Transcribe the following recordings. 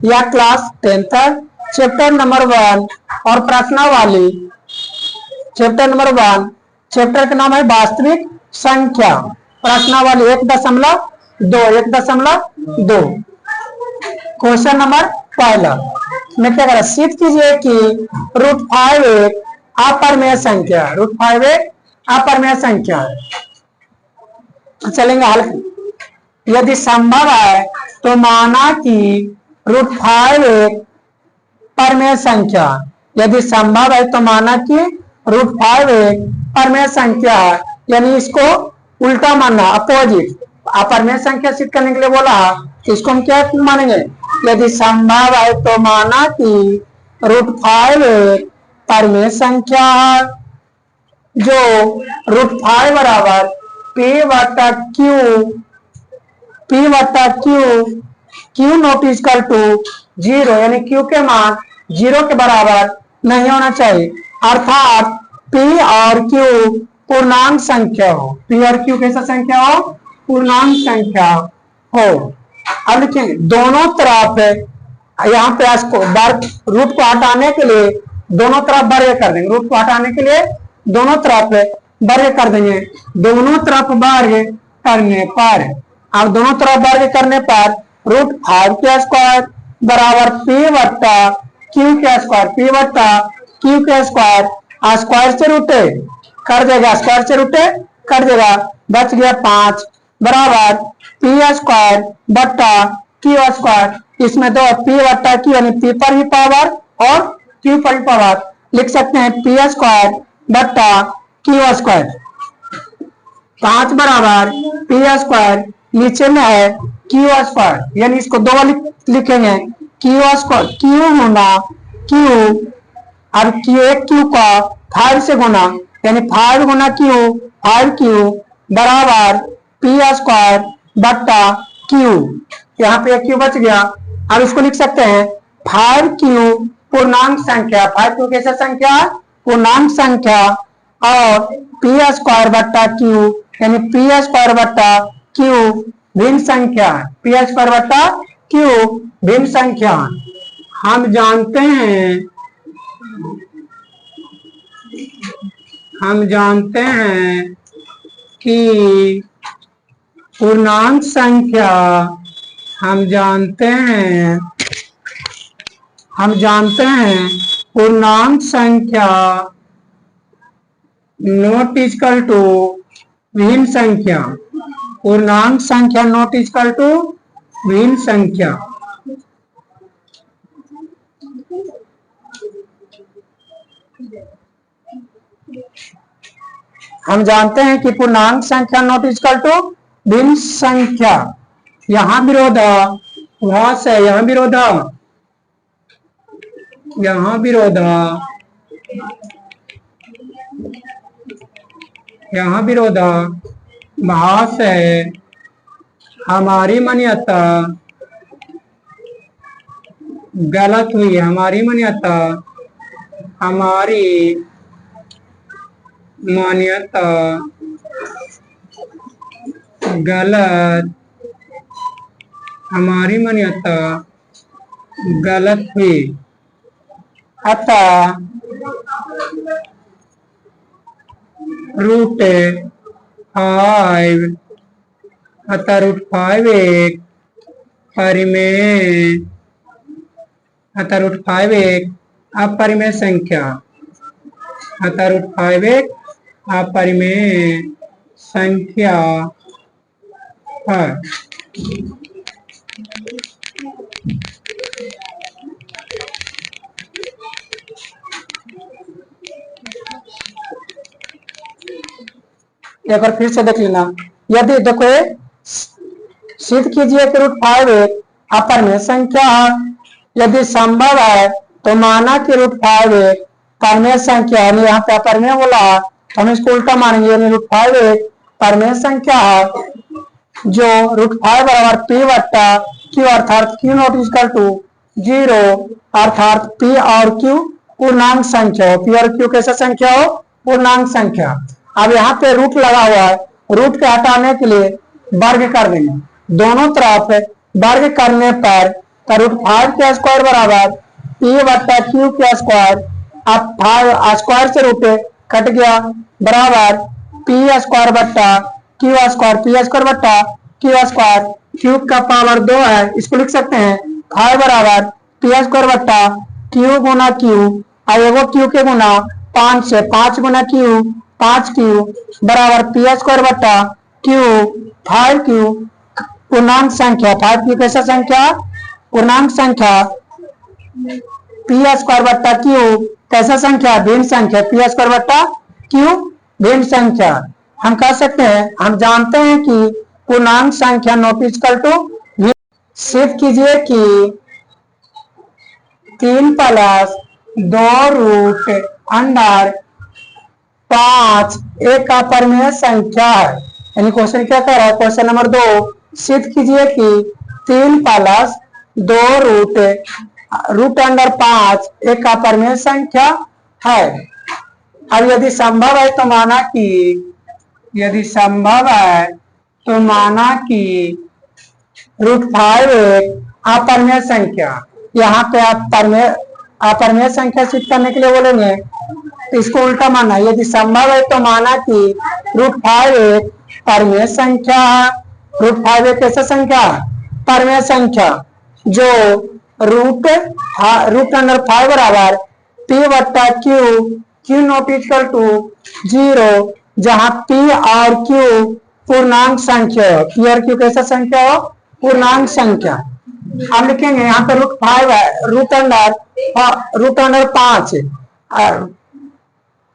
या class 10th chapter number 1 और प्रश्नावली चैप्टर नंबर 1। चैप्टर का नाम है वास्तविक संख्या। प्रश्नावली 1.2 क्वेश्चन नंबर पहला में क्या करा, सिद्ध कीजिए कि √5 एक अपरिमेय संख्या। √5 एक अपरिमेय संख्या है। चलेंगे हल। यदि संभव है तो माना कि √5 एक परिमेय संख्या। यदि संभव है तो माना कि √5 एक परिमेय संख्या है, यानी इसको उल्टा मानना, अपोजिट। अपरिमेय संख्या सिद्ध करने के लिए बोला, इसको हम क्या मानेंगे, यदि संभव है तो माना कि √5 एक परिमेय संख्या है जो √5 बराबर P/Q नॉट इक्वल टू 0, यानी Q के मान 0 के बराबर नहीं होना चाहिए, अर्थात P और Q पूर्णांक संख्या हो। P और Q कैसा संख्या हो, पूर्णांक संख्या हो। अब लिखेंगे दोनों तरफ, यहाँ पे इसको रूट को हटाने के लिए दोनों तरफ वर्ग कर देंगे। रूट को हटाने के लिए दोनों तरफ वर्ग कर देंगे। दोनों तरफ वर्ग करने पर, अब दोनों तरफ वर्ग करने पर √5 के स्क्वायर बराबर P/Q के स्क्वायर, P/Q के स्क्वायर, स्क्वायर से रूटे कर देगा, स्क्वायर से रूटे कर देगा, बच गया 5 बराबर P² Q²। इसमें दो P/Q यानी P पर ही पावर और Q पर ही पावर, लिख सकते हैं P² Q²। 5 बराबर P², नीचे में है Q², यानी इसको दो लिखेंगे Q², Q गुना Q, अब Q का 5 से गुना, यानी 5 गुना Q, 5Q बराबर P² Q। यहाँ पे Q बच गया। अब इसको लिख सकते हैं 5Q पूर्णांक संख्या। 5Q कैसा संख्या, पूर्णांक संख्या, और P² Q यानी P² Q भिन्न संख्या। P² Q भिन्न संख्या। हम जानते हैं कि पूर्णांक संख्या, हम जानते हैं पूर्णांक संख्या नॉट इक्वल टू भिन्न संख्या। पूर्णांक संख्या नॉट इक्वल टू भिन्न संख्या। हम जानते हैं कि पूर्णांक संख्या नॉट इक्वल टू भिन्न संख्या। यहाँ विरोध, वहां से यहाँ विरोध, यहाँ विरोध, यहाँ विरोध, वहां से हमारी मान्यता गलत हुई। हमारी मान्यता गलत, हमारी मान्यता गलत हुई। अतः √5 एक परिमेय, √5 एक अपरिमेय संख्या। √5 एक अपरिमेय संख्या है। एक बार फिर से देख लेना। यदि देखो सिद्ध कीजिए कि √5 एक अपरिमेय संख्या है। यदि संभव है तो माना कि √5 एक परिमेय संख्या है। यहाँ पे अपरिमेय बोला, हम इसको उल्टा मानेंगे, यानी √5 एक परिमेय संख्या है जो √5 बराबर P/Q अर्थात Q नॉट इक्वल टू 0, अर्थात P और Q पूर्णांक संख्या हो। P और Q कैसा संख्या हो, पूर्णांक संख्या। अब यहाँ पे रूट लगा हुआ है, रूट के हटाने के लिए वर्ग कर देंगे। दोनों तरफ वर्ग करने पर तो रूट 5 का स्क्वायर बराबर पी बट्टा क्यू का स्क्वायर। अब 5 स्क्वायर से रूट कट गया बराबर पी स्क्वायर बट्टा क्यू स्क्वायर, पी स्क्वायर बट्टा क्यू स्क्वायर, क्यूब का पावर 2 है, इसको लिख सकते हैं 5 बराबर पी स्क्वायर बट्टा क्यू गुना क्यू, और एगो क्यू के गुना 5 से 5 गुना क्यू 5 क्यू बराबर पी स्क्वायर बट्टा क्यू 5 क्यू पूर्णांक संख्या 5 क्यू कैसा संख्या पूर्णांक संख्या पी स्क्वायर बट्टा क्यू कैसा संख्या भिन्न संख्या पी स्क्वायर बट्टा क्यू भिन्न संख्या। हम कह सकते हैं हम जानते हैं कि पूर्णांक संख्या नॉट इक्वल टू सिद्ध कीजिए कि 3 प्लस 2 रूट अंडर 5 एक अपरिमेय संख्या है। यानी क्वेश्चन क्या कह रहा है, क्वेश्चन नंबर 2 सिद्ध कीजिए कि 3 प्लस 2 रूट अंडर 5 एक अपरिमेय संख्या है। अब यदि संभव है तो माना कि यदि संभव है तो माना कि रूट 5 एक अपरिमेय संख्या, यहाँ पे अपरिमेय संख्या सिद्ध करने के लिए बोलेंगे तो इसको उल्टा माना, यदि संभव है तो माना कि रूट 5 एक परिमेय संख्या है। रूट 5 एक कैसा संख्या परिमेय संख्या जो रूट अंडर 5 बराबर पी बट्टा क्यू नॉट इक्वल टू 0, जहां पी और क्यू पूर्णांक संख्या हो, पी और क्यू कैसा संख्या हो पूर्णांक संख्या। हम लिखेंगे यहाँ पे रूट 5 है, रूट अंडर 5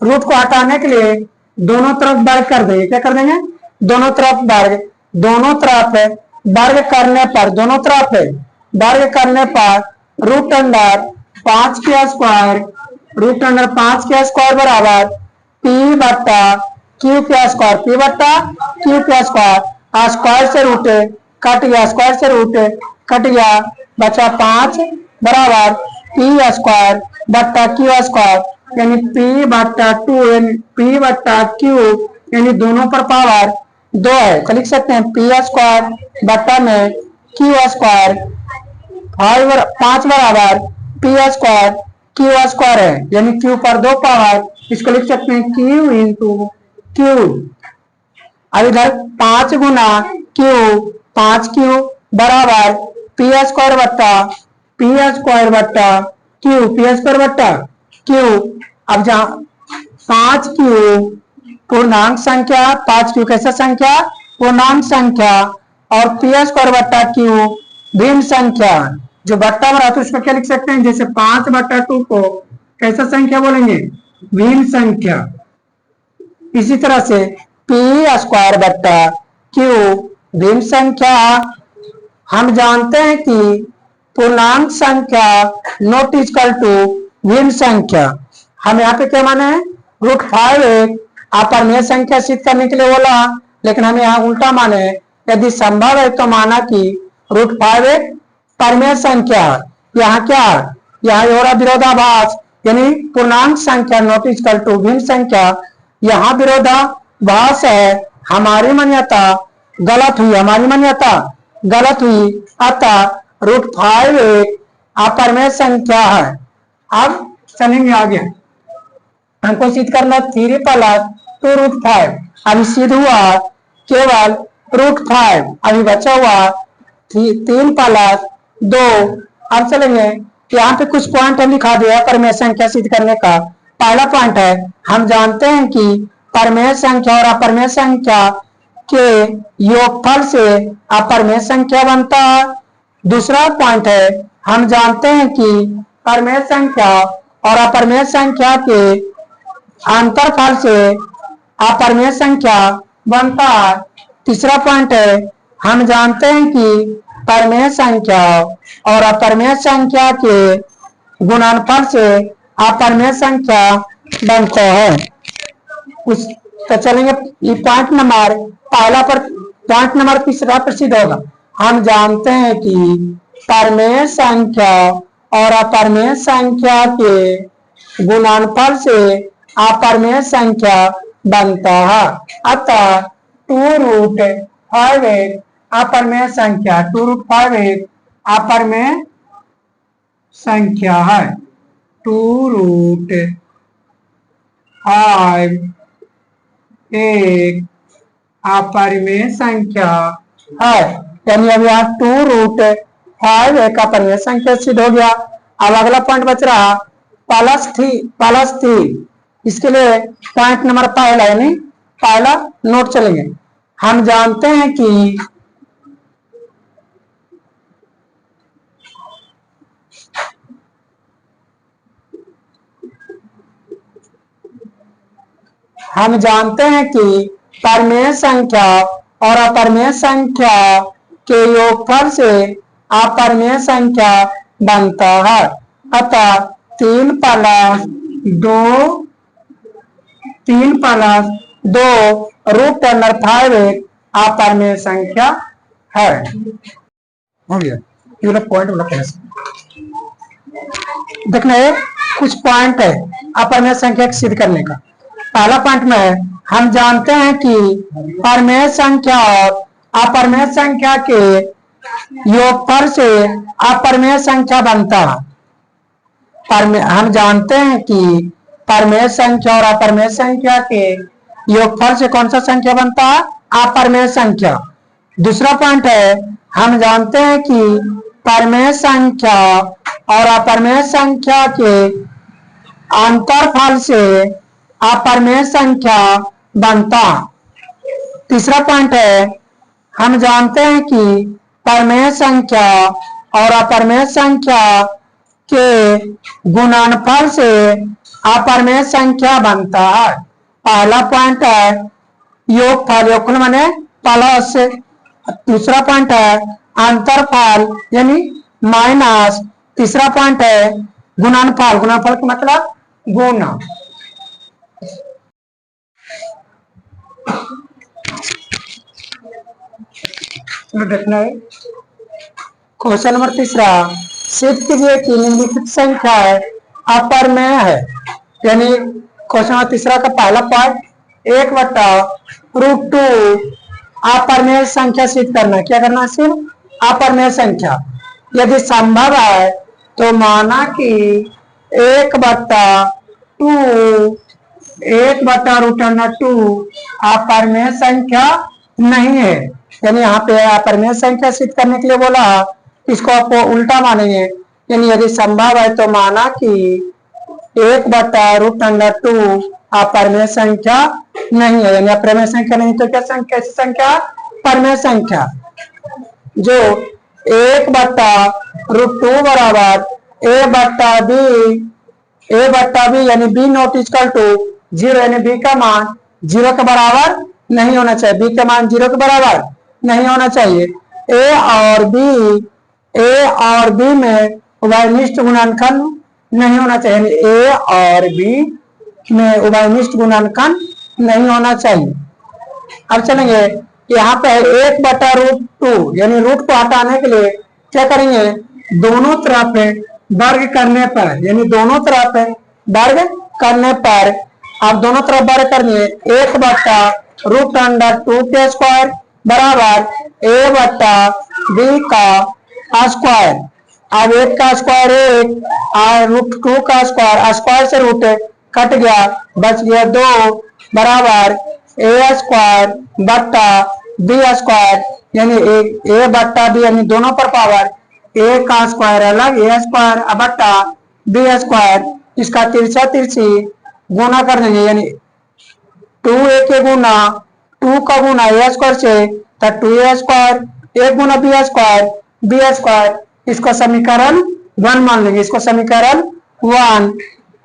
रूट को हटाने के लिए दोनों तरफ वर्ग कर देंगे, क्या कर देंगे दोनों तरफ वर्ग, दोनों तरफ वर्ग करने पर दोनों तरफ वर्ग करने पर रूट अंडर 5 के स्क्वायर बराबर पी बट्टा क्यू के स्क्वायर, पी बट्टा क्यू के स्क्वायर, स्क्वायर से रूट कट गया, स्क्वायर से रूट कट गया, बचा 5 बराबर पी स्क्वायर बट्टा क्यू स्क्वायर, यानी पी बट्टा 2 यानी पी बट्टा क्यू यानी दोनों पर पावर 2 है, तो लिख सकते हैं पी स्क्वायर बट्टा में क्यू स्क्वायर 5 बराबर पी स्क्वायर क्यू स्क्वायर है, यानी क्यू पर 2 पावर, इसको लिख सकते हैं क्यू इंटू क्यू। अब इधर 5 गुना क्यू 5 क्यू बराबर पी स्क्वायर बट्टा क्यू। अब जहां 5 क्यू पूर्णांक संख्या 5 क्यू कैसा संख्या पूर्णांक संख्या और पी स्क्वायर बट्टा क्यू भिन्न संख्या, जो बट्टा बना तो उसको क्या लिख सकते हैं, जैसे 5 बट्टा 2 को कैसा संख्या बोलेंगे भिन्न संख्या। इसी तरह से पी स्क्वायर बट्टा क्यू भिन्न संख्या। हम जानते हैं कि पूर्णांक संख्या नॉट इक्वल टू भिन्न संख्या। हम यहाँ पे क्या माने रूट 5 एक अपरिमेय संख्या सिद्ध करने के लिए बोला, लेकिन हम यहाँ उल्टा माने यदि संभव है तो माना कि रूट 5 एक परिमेय संख्या। यहाँ क्या यहाँ हो रहा विरोधाभास, यानी पूर्णांक संख्या नॉट इक्वल टू भिन्न संख्या, यहाँ विरोधाभास है, हमारी मान्यता गलत हुई, अतः रूट 5 एक अपरिमेय संख्या है। अब चलेंगे आगे, हमको सिद्ध करना 3 प्लस 2 रूट 5, अभी सिद्ध हुआ केवल रूट 5, अभी बचा हुआ 3 प्लस 2। अब चलेंगे यहाँ पे कुछ पॉइंट हम लिखा दिया परिमेय संख्या सिद्ध करने का। पहला पॉइंट है हम जानते हैं कि परिमेय संख्या और अपरिमेय संख्या के योगफल से अपरिमेय संख्या बनता है। दूसरा पॉइंट है हम जानते हैं कि परिमेय संख्या और अपरिमेय संख्या के अंतरफल से अपरिमेय संख्या बनता है। तीसरा पॉइंट है हम जानते हैं कि परिमेय संख्या और अपरिमेय संख्या के गुणनफल से अपरिमेय संख्या बनता है। तो चलेंगे ये पॉइंट नंबर पहला पर, पॉइंट नंबर तीसरा प्रसिद्ध होगा। हम जानते हैं कि परिमेय संख्या और अपरिमेय संख्या के गुणनफल से अपरिमेय संख्या बनता है। अतः 2 रूट 5 एक अपरिमेय संख्या, 2 रूट 5 एक अपरिमेय संख्या है, 2√5 एक अपरिमेय संख्या है। यानी अब यहाँ 2√5 एक अपरिमेय संख्या सिद्ध हो गया। अब अगला पॉइंट बच रहा प्लस 3। इसके लिए पॉइंट नंबर पहला यानी पहला नोट चलेंगे। हम जानते हैं कि परिमेय संख्या और अपरिमेय संख्या के योगफल से अपरिमेय संख्या बनता है। अतः 3 + 2 √5 एक अपरिमेय संख्या है। हो गया, ये वाला पॉइंट वाला कैसे देखना है। कुछ पॉइंट है अपरिमेय संख्या सिद्ध करने का। पहला पॉइंट में हम जानते हैं कि परिमेय संख्या और अपरिमेय संख्या के योगफल से अपरिमेय संख्या बनता है। हम जानते हैं कि परिमेय संख्या और अपरिमेय संख्या के योगफल से कौन सा संख्या बनता है? अपरिमेय संख्या। दूसरा पॉइंट है, हम जानते हैं कि परिमेय संख्या और अपरिमेय संख्या के अंतरफल से अपरिमेय संख्या बनता है। तीसरा पॉइंट है, हम जानते हैं कि परिमेय संख्या और अपरिमेय संख्या के गुणनफल से अपरिमेय संख्या बनता है। पहला पॉइंट है योगफल माने प्लस। दूसरा पॉइंट है अंतरफल यानी माइनस। तीसरा पॉइंट है गुणनफल का मतलब गुणा। देखना है क्वेश्चन नंबर तीसरा, सिद्ध कीजिए कि निम्नलिखित संख्या अपरिमेय है। यानी क्वेश्चन नंबर तीसरा का पहला पार्ट 1/√2 अपरिमेय संख्या सिद्ध करना। क्या करना? सिर्फ अपरिमेय संख्या। यदि संभव है तो माना कि 1/√2 अपरिमेय संख्या नहीं है। यानी यहाँ पे अपरिमेय संख्या सिद्ध करने के लिए बोला, इसको आपको उल्टा मानेंगे। यानी यदि संभव है तो माना कि 1/√2 अपरिमेय संख्या नहीं है। यानी अपरिमेय संख्या नहीं तो क्या संख्या? परिमेय संख्या। जो 1/√2 बराबर a/b यानी b नॉट इक्वल टू 0 यानी b का मान 0 के बराबर नहीं होना चाहिए। b का मान 0 के बराबर नहीं होना चाहिए। a और b में उभयनिष्ठ गुणनखंड नहीं होना चाहिए। a और b में उभयनिष्ठ गुणनखंड नहीं होना चाहिए। अब चलेंगे यहाँ पे 1/√2 यानी रूट को हटाने के लिए क्या करेंगे? दोनों तरफ वर्ग करने पर, यानी दोनों तरफ वर्ग करने पर आप दोनों तरफ वर्ग करेंगे 1/√2 के स्क्वायर बराबर a/b का स्क्वायर। अब 1 का स्क्वायर 1 और √2 का स्क्वायर से रूट कट गया, बच गया 2 बराबर a²/b²। यानी a/b यानी दोनों पर पावर a का स्क्वायर अलग a²/b²। इसका तिरछी गुना कर देंगे। यानी 2a के गुना 2 का गुना a² से 2a², 1 गुना b²। इसको समीकरण 1 मान लेंगे। इसको समीकरण 1।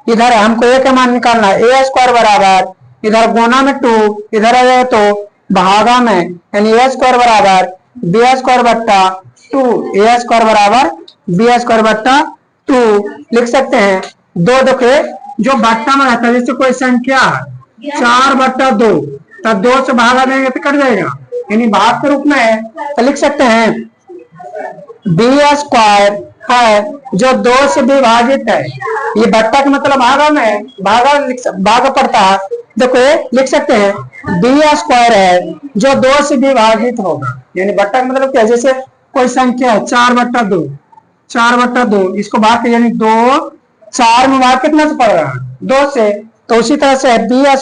इधर हमको a का मान निकालना है। a² बराबर इधर गुना में 2, इधर आ जाए तो भागा में, यानी a² बराबर b²/2। a² बराबर b²/2 लिख सकते हैं। 2 दुखे जो बट्टा में रहता है, जैसे कोई संख्या 4/2 तब 2 से भागा देंगे तो कट जाएगा, यानी भाग के रूप में है तो लिख सकते हैं b² है जो 2 से विभाजित है। ये बट्टा का मतलब भागा में भागा पड़ता है। देखो लिख सकते हैं b² है जो 2 से विभाजित होगा। यानी बट्टा का मतलब क्या? जैसे कोई संख्या है 4/2 4/2, इसको भाग के यानी 2 4 में भाग कितना से पड़ रहा है 2 से। तो उसी तरह से b²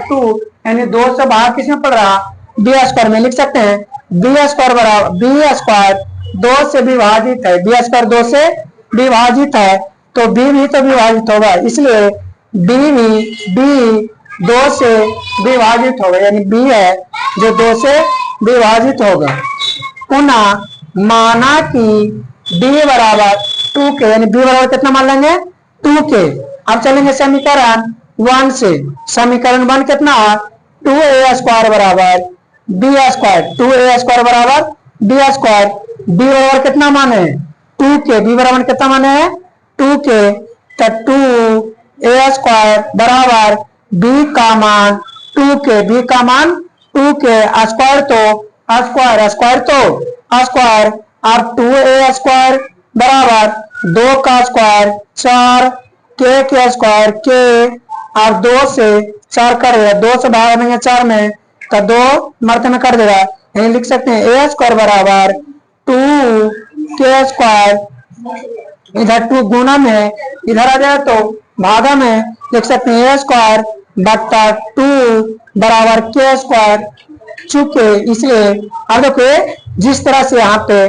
2 यानी 2 से भाग किसमें पड़ रहा b² में लिख सकते हैं b² बराबर b² 2 से विभाजित है, b² 2 से विभाजित है तो b भी तो विभाजित होगा, इसलिए b भी 2 से विभाजित होगा, यानी b है जो 2 से विभाजित होगा। पुनः माना कि b बराबर 2k, यानी b बराबर कितना मान लेंगे 2k। अब चलेंगे समीकरण 1 से। समीकरण 1 कितना है 2a² बराबर b² 2a² बराबर b²। b बराबर कितना माने 2k, b बराबर कितना माने 2k, तो 2a² बराबर b का मान 2k, b का मान 2k, स्क्वायर तो स्क्वायर और 2a² बराबर 2 का स्क्वायर 4 k के स्क्वायर k और 2 से 4 कर देगा, 2 से भाग देंगे 4 में तो 2 मरते में कर देगा, यही लिख सकते हैं a² बराबर 2k², इधर 2 गुना में इधर आ जाए तो भागा में लिख सकते हैं a² बट्टा 2 बराबर k², चूंकि इसलिए अब देखिए जिस तरह से यहाँ पे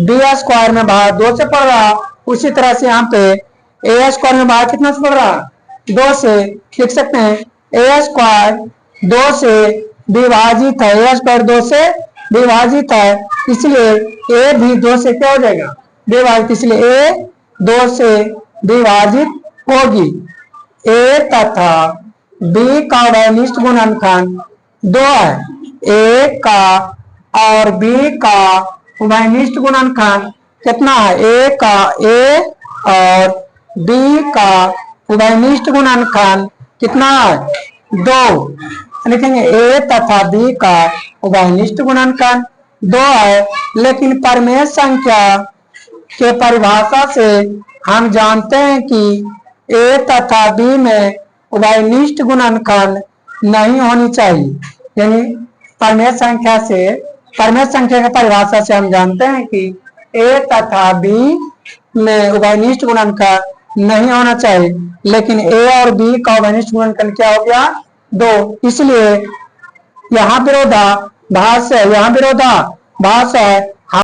b² में भाग 2 से पड़ रहा उसी तरह से यहाँ पे a² में भाग कितना से पड़ रहा 2 से, लिख सकते हैं a² 2 से विभाजित है, a² 2 से विभाजित है इसलिए a भी 2 से क्या हो जाएगा विभाजित, इसलिए a 2 से विभाजित होगी। a तथा b का वैनिष्ट गुणनखंड 2 है, a का और b का वैनिष्ट गुणनखंड कितना है, a का a और b का वैनिष्ट गुणनखंड कितना है 2। लिखेंगे a तथा b का वैनिष्ट गुणनखंड 2 है, लेकिन परिमेय संख्या के परिभाषा से हम जानते हैं कि a तथा b में वैनिष्ट गुणनखंड नहीं होनी चाहिए, यानी परिमेय संख्या की परिभाषा से हम जानते हैं कि a तथा b में उभयनिष्ठ गुणनखंड नहीं होना चाहिए, लेकिन a और b का उभयनिष्ठ गुणनखंड क्या हो गया 2, इसलिए यहाँ विरोधाभास है